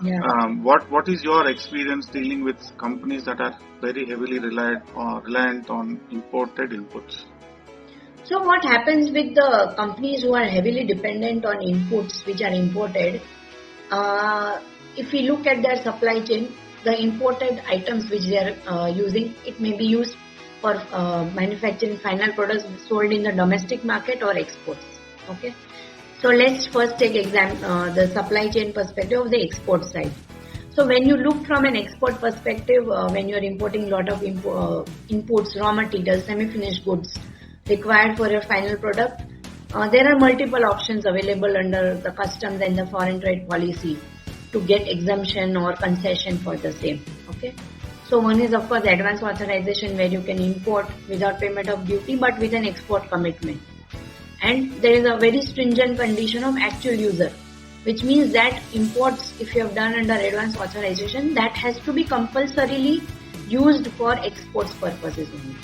Yeah. What is your experience dealing with companies that are very heavily reliant on imported inputs? So what happens with the companies who are heavily dependent on inputs which are imported? Uh, if we look at their supply chain, the imported items which they are using, it may be used for manufacturing final products sold in the domestic market or exports. Okay. So let's first take the supply chain perspective of the export side. So when you look from an export perspective, when you are importing a lot of inputs, raw materials, semi-finished goods required for your final product, there are multiple options available under the customs and the foreign trade policy to get exemption or concession for the same. Okay. So one is of course advance authorization where you can import without payment of duty but with an export commitment. And there is a very stringent condition of actual user, which means that imports, if you have done under advance authorization, that has to be compulsorily used for exports purposes only.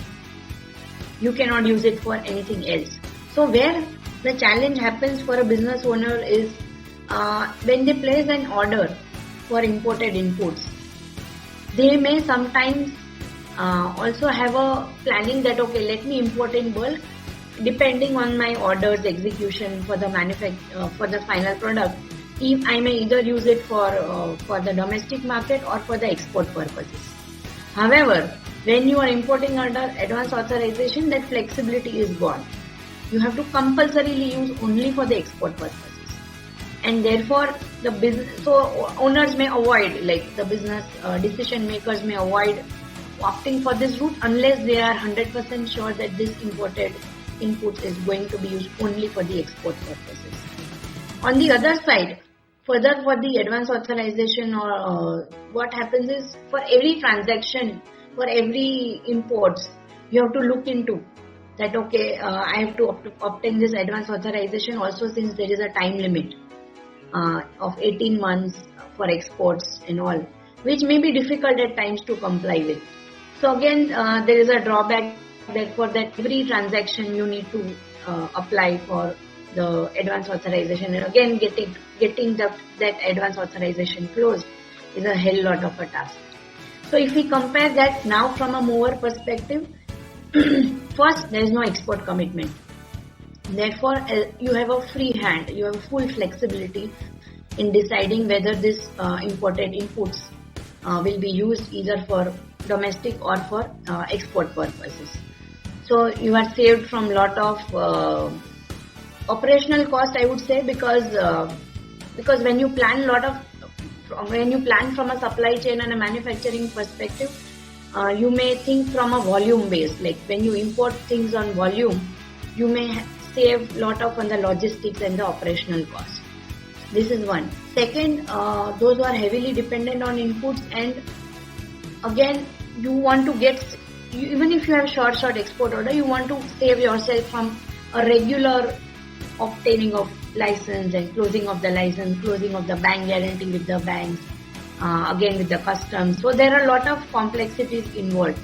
You cannot use it for anything else. So where the challenge happens for a business owner is when they place an order for imported inputs, they may sometimes also have a planning that, okay, let me import in bulk depending on my order's execution for the for the final product. If I may either use it for the domestic market or for the export purposes. However, when you are importing under advance authorization, that flexibility is gone. You have to compulsorily use only for the export purposes, and therefore the business. So owners may avoid, like the business decision makers may avoid opting for this route unless they are 100% sure that this imported inputs is going to be used only for the export purposes. On the other side, further for the advance authorization or what happens is for every transaction, for every imports, you have to look into that, okay, I have to obtain this advance authorization also since there is a time limit of 18 months for exports and all, which may be difficult at times to comply with. So again, there is a drawback that for that every transaction you need to apply for the advance authorization, and again getting that advance authorization closed is a hell lot of a task. So if we compare that now from a MOOWR perspective, first there is no export commitment. Therefore, you have a free hand, you have full flexibility in deciding whether this imported inputs will be used either for domestic or for export purposes. So you are saved from lot of operational cost, I would say, because when you plan from a supply chain and a manufacturing perspective, you may think from a volume base. Like when you import things on volume, you may save lot of on the logistics and the operational cost. This is one. Second, those who are heavily dependent on inputs, and again you want to get, even if you have short export order, you want to save yourself from a regular obtaining of license and closing of the license, closing of the bank guarantee with the banks, again with the customs. So there are a lot of complexities involved.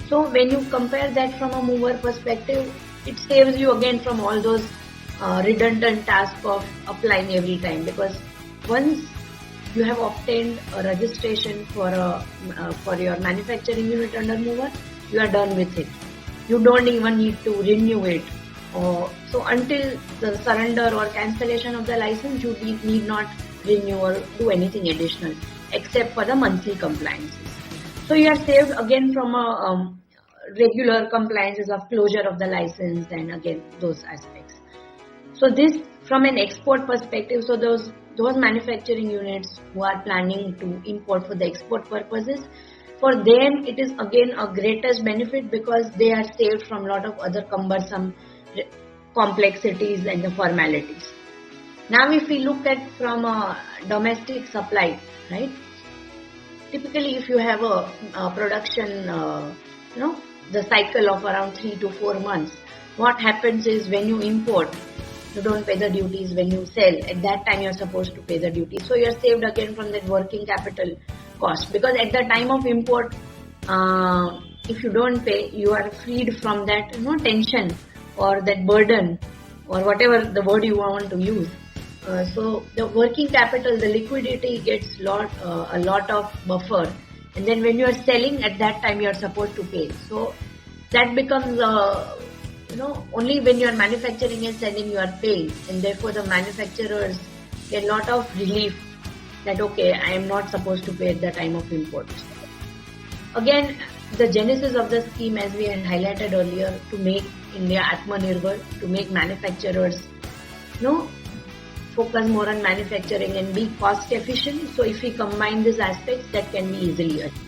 So when you compare that from a MOOWR perspective, it saves you again from all those redundant tasks of applying every time, because once you have obtained a registration for your manufacturing unit under MOOWR, you are done with it. You don't even need to renew it. So until the surrender or cancellation of the license, you need not renew or do anything additional except for the monthly compliances. So you are saved again from a regular compliances of closure of the license and again those aspects. So this from an export perspective, so those manufacturing units who are planning to import for the export purposes, for them it is again a greatest benefit because they are saved from a lot of other cumbersome complexities and the formalities. Now if we look at from a domestic supply, right? Typically if you have a production, the cycle of around 3 to 4 months, what happens is when you import, you don't pay the duties. When you sell, at that time you're supposed to pay the duty. So you're saved again from that working capital cost, because at the time of import, if you don't pay, you are freed from that tension or that burden or whatever the word you want to use. So the working capital, the liquidity gets a lot of buffer, and then when you are selling at that time, you are supposed to pay. So that becomes only when you are manufacturing and selling you are paying, and therefore the manufacturers get a lot of relief that okay, I am not supposed to pay at the time of import. Again, the genesis of the scheme, as we had highlighted earlier, to make India Atmanirbhar, to make manufacturers focus more on manufacturing and be cost efficient. So if we combine these aspects, that can be easily achieved.